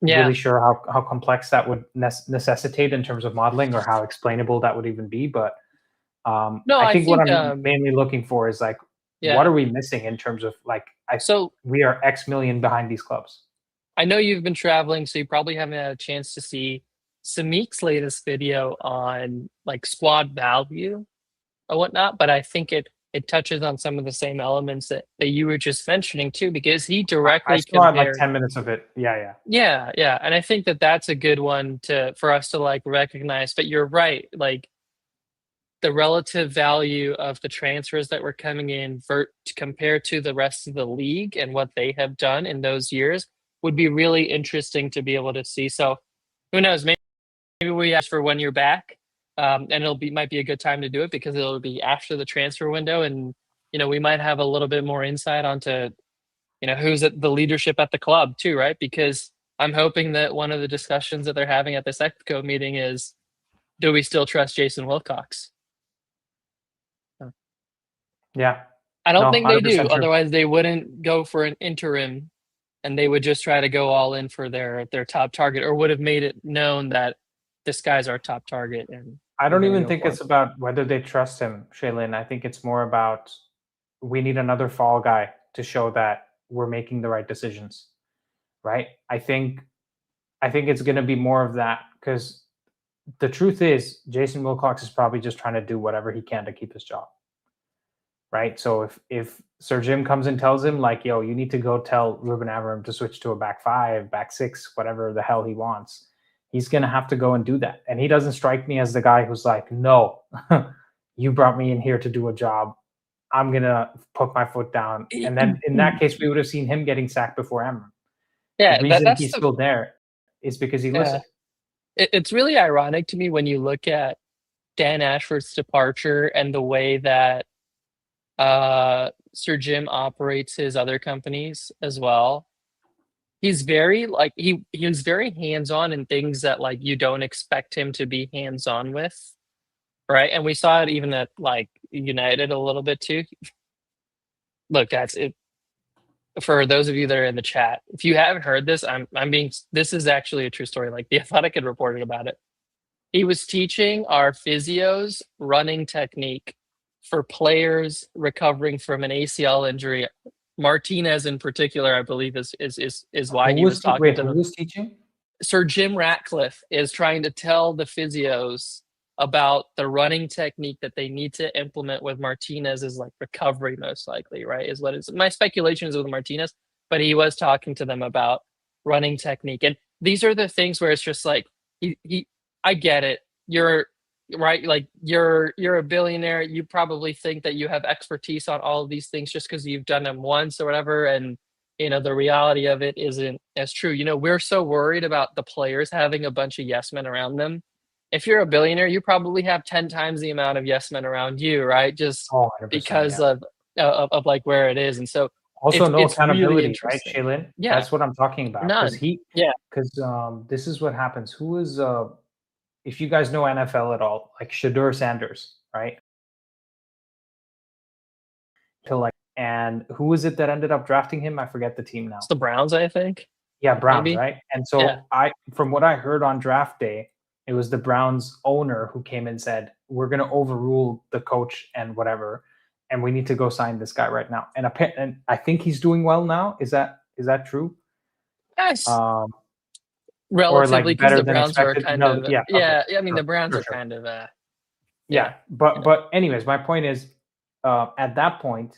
Yeah. really sure how complex that would necessitate in terms of modeling, or how explainable that would even be. But No, I I think what think I'm mainly looking for is like, what yeah. are we missing in terms of like, So we are X million behind these clubs. I know you've been traveling, so you probably haven't had a chance to see Samik's latest video on like squad value or whatnot, but I think it touches on some of the same elements that you were just mentioning too, because he I directly saw like compared. 10 minutes of it. Yeah. Yeah, yeah, and I think that that's a good one for us to like recognize. But you're right, like the relative value of the transfers that were coming in compared to the rest of the league and what they have done in those years would be really interesting to be able to see. So who knows? Maybe we ask for 1 year back, and might be a good time to do it because it'll be after the transfer window, and we might have a little bit more insight onto who's at the leadership at the club too, right? Because I'm hoping that one of the discussions that they're having at the Sesko meeting is, do we still trust Jason Wilcox? Yeah. I don't No, think they 100% do. true. Otherwise, they wouldn't go for an interim, and they would just try to go all in for their top target, or would have made it known that this guy's our top target, and I we're don't going to even go think for him. it's about whether they trust him, Shaylin. I think it's more about, we need another fall guy to show that we're making the right decisions, right? I think it's going to be more of that, because the truth is Jason Wilcox is probably just trying to do whatever he can to keep his job, right? So if Sir Jim comes and tells him like, yo, you need to go tell Ruben Amorim to switch to a back five, back six, whatever the hell he wants, he's going to have to go and do that. And he doesn't strike me as the guy who's like, no, you brought me in here to do a job, I'm going to put my foot down. And then in that case, we would have seen him getting sacked before Amorim. The Yeah, reason that's he's the still there is because he yeah. listened. It's really ironic to me when you look at Dan Ashford's departure and the way that Sir Jim operates his other companies as well. He's very like he was very hands-on in things that like you don't expect him to be hands-on with, right? And we saw it even at like United a little bit too. Look, that's it. For those of you that are in the chat, if you haven't heard this, this is actually a true story. Like the Athletic had reported about it. He was teaching our physios running technique for players recovering from an ACL injury. Martinez in particular, I believe, is why he was talking to Who them. was teaching? Sir Jim Ratcliffe is trying to tell the physios about the running technique that they need to implement with Martinez's like recovery, most likely, right? Is what is my speculation is with Martinez, but he was talking to them about running technique. And these are the things where it's just like I get it. You're right, like you're a billionaire. You probably think that you have expertise on all of these things just because you've done them once or whatever. And the reality of it isn't as true. We're so worried about the players having a bunch of yes men around them. If you're a billionaire, you probably have 10 times the amount of yes men around you, right? Just Oh, 100%. because Yeah. of like where it is. And so Also, it's no it's really accountability, right, interesting. Shaylin? Yeah, That's what I'm talking about. none. Yeah, Because this is what happens. Who is if you guys know NFL at all, like Shadur Sanders, right? To like, and who is it that ended up drafting him? I forget the team it's now. the Browns, I think, Yeah, Browns, maybe. right? And Yeah, so from what I heard on draft day, it was the Browns owner who came and said, "We're going to overrule the coach and whatever, and we need to go sign this guy right now." And I think he's doing well now. Is that true? yes, Um, or relatively, like because better the than Browns are expected? kind No, of yeah, okay, yeah. I mean, sure, the Browns sure, are sure. kind of yeah, Yeah, but you know, anyways, my point is, at that point,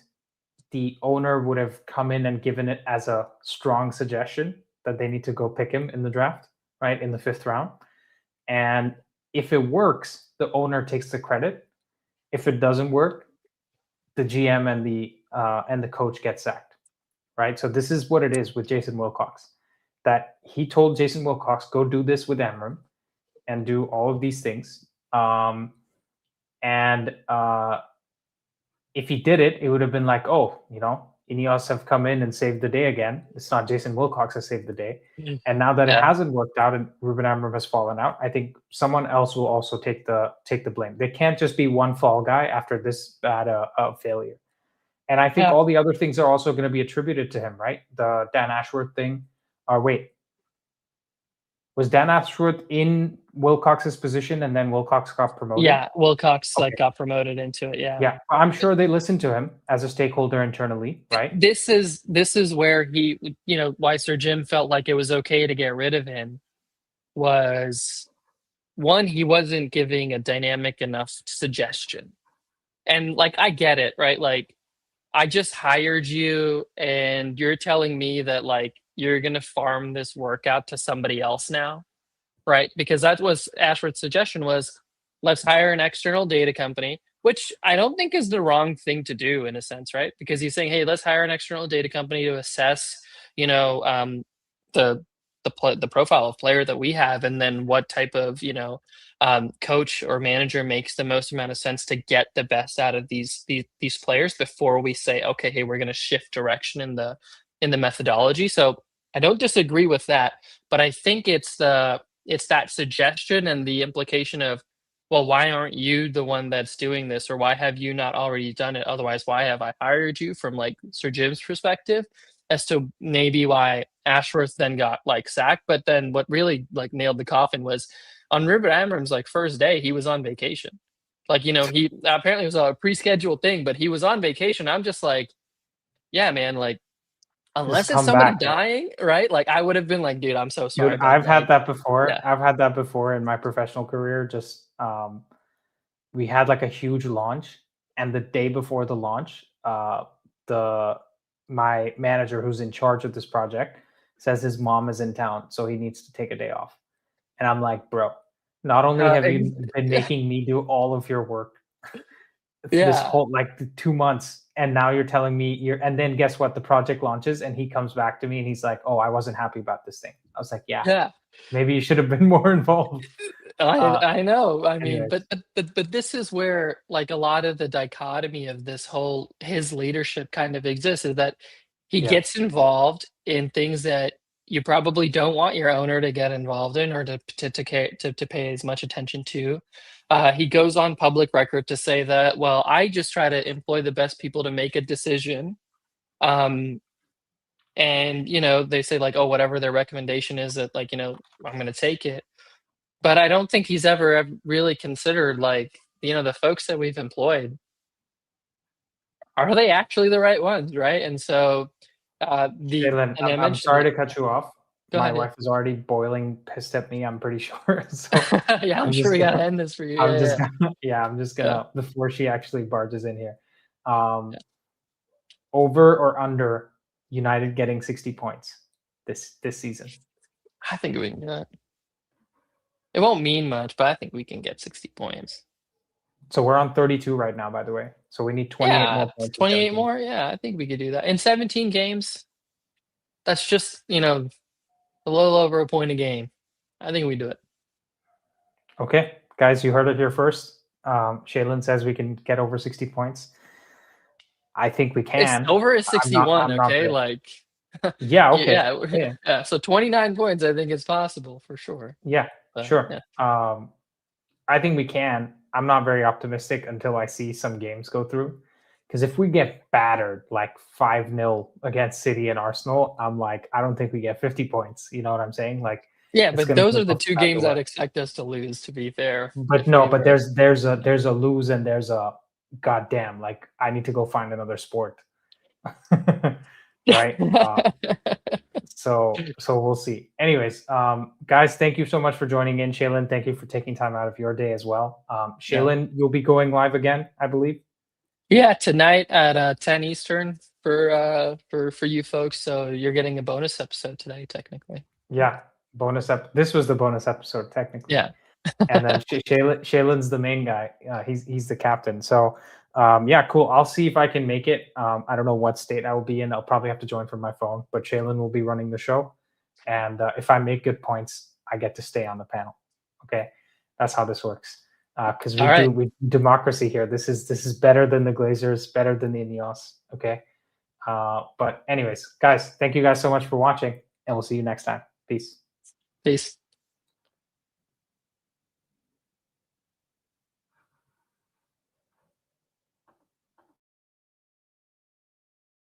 the owner would have come in and given it as a strong suggestion that they need to go pick him in the draft, right, in the 5th round. And if it works, the owner takes the credit. If it doesn't work, the GM and the coach get sacked, right? So this is what it is with Jason Wilcox. That he told Jason Wilcox, go do this with Amram and do all of these things. And if he did it, it would have been like, oh, Ineos have come in and saved the day again. It's not Jason Wilcox has saved the day. Mhm. And now that it Yeah, hasn't worked out and Ruben Amram has fallen out, I think someone else will also take the blame. They can't just be one fall guy after this bad failure. And I think yeah, all the other things are also going to be attributed to him, right? The Dan Ashworth thing. Or wait, was Dan Ashworth in Wilcox's position and then Wilcox got promoted? yeah. Wilcox like Okay. got promoted into it. Yeah. Yeah, I'm sure they listened to him as a stakeholder internally, right? This is where why Sir Jim felt like it was okay to get rid of him was one, he wasn't giving a dynamic enough suggestion. And like I get it, right? Like I just hired you and you're telling me that like you're gonna farm this workout to somebody else now, right? Because that was Ashford's suggestion was let's hire an external data company, which I don't think is the wrong thing to do in a sense, right? Because he's saying, hey, let's hire an external data company to assess, you know, the the profile of player that we have, and then what type of coach or manager makes the most amount of sense to get the best out of these players before we say, okay, hey, we're going to shift direction in the methodology. So I don't disagree with that, but I think it's that suggestion and the implication of, well, why aren't you the one that's doing this, or why have you not already done it? Otherwise, why have I hired you, from like Sir Jim's perspective, as to maybe why Ashworth then got like sacked. But then what really like nailed the coffin was on Ruben Amram's like first day, he was on vacation. Like, he apparently was a pre-scheduled thing, but he was on vacation. I'm just like, yeah, man, like Just unless it's come somebody back. Yeah. dying, right? Like I would have been like, dude, I'm so sorry, Dude, but I've had like, that before. yeah, I've had that before in my professional career. Just we had like a huge launch, and the day before the launch, the my manager who's in charge of this project says his mom is in town, so he needs to take a day off. And I'm like, bro, not only have you been making me do all of your work this yeah, whole like 2 months, and now you're telling me and then guess what? The project launches, and he comes back to me and he's like, "Oh, I wasn't happy about this thing." I was like, "Yeah, yeah. maybe you should have been more involved." I Uh, I know. I mean, anyways, but this is where like a lot of the dichotomy of this whole his leadership kind of exists, is that he yeah, gets involved in things that you probably don't want your owner to get involved in, or to pay as much attention to. He goes on public record to say that, well, I just try to employ the best people to make a decision. Um, and they say like, oh, whatever their recommendation is, that like, I'm going to take it. But I don't think he's ever really considered, like, the folks that we've employed, are they actually the right ones, right? And so, the Jalen, and I I'm mentioned sorry it. to cut you off. Go My ahead, wife is already boiling, pissed at me. I'm pretty sure. So yeah. Yeah, I'm I'm sure just we gotta gonna, end this for you. I'm just Yeah, gonna, yeah, I'm just yeah. gonna before she actually barges in here. Um, Over or under United getting 60 points this season? I think we can do that. It won't mean much, but I think we can get 60 points. So we're on 32 right now, by the way. So we need 28 more points. 28 more. Yeah, I think we could do that in 17 games. That's just a little over a point a game. I think we do it. Okay, guys, you heard it here first. Shaylin says we can get over 60 points. I think we can. It's over is 61. I'm not Okay, there. like Yeah. Okay. yeah. So 29 points, I think it's possible for sure. Yeah. But, Sure. yeah. I think we can. I'm not very optimistic until I see some games go through. Because if we get battered like 5-0 against City and Arsenal, I'm like, I don't think we get 50 points. You know what I'm saying? Like, Yeah, it's but gonna those take are the us two back games away. I'd expect us to lose, to be fair. But no, but there's a lose and there's a goddamn, like I need to go find another sport. Right? So we'll see. Anyways, guys, thank you so much for joining in. Shaylin, thank you for taking time out of your day as well. Shaylin, you'll be going live again, I believe. Yeah, tonight at 10 Eastern for you folks. So you're getting a bonus episode today, technically. Yeah, this was the bonus episode technically. Yeah. And then Shaylin's the main guy. He's the captain. So yeah, cool. I'll see if I can make it. I don't know what state I will be in. I'll probably have to join from my phone, but Shaylin will be running the show. And if I make good points, I get to stay on the panel. Okay, that's how this works. Because we democracy here. This is better than the Glazers, better than the Ineos. Okay. But anyways, guys, thank you guys so much for watching, and we'll see you next time. Peace. Peace.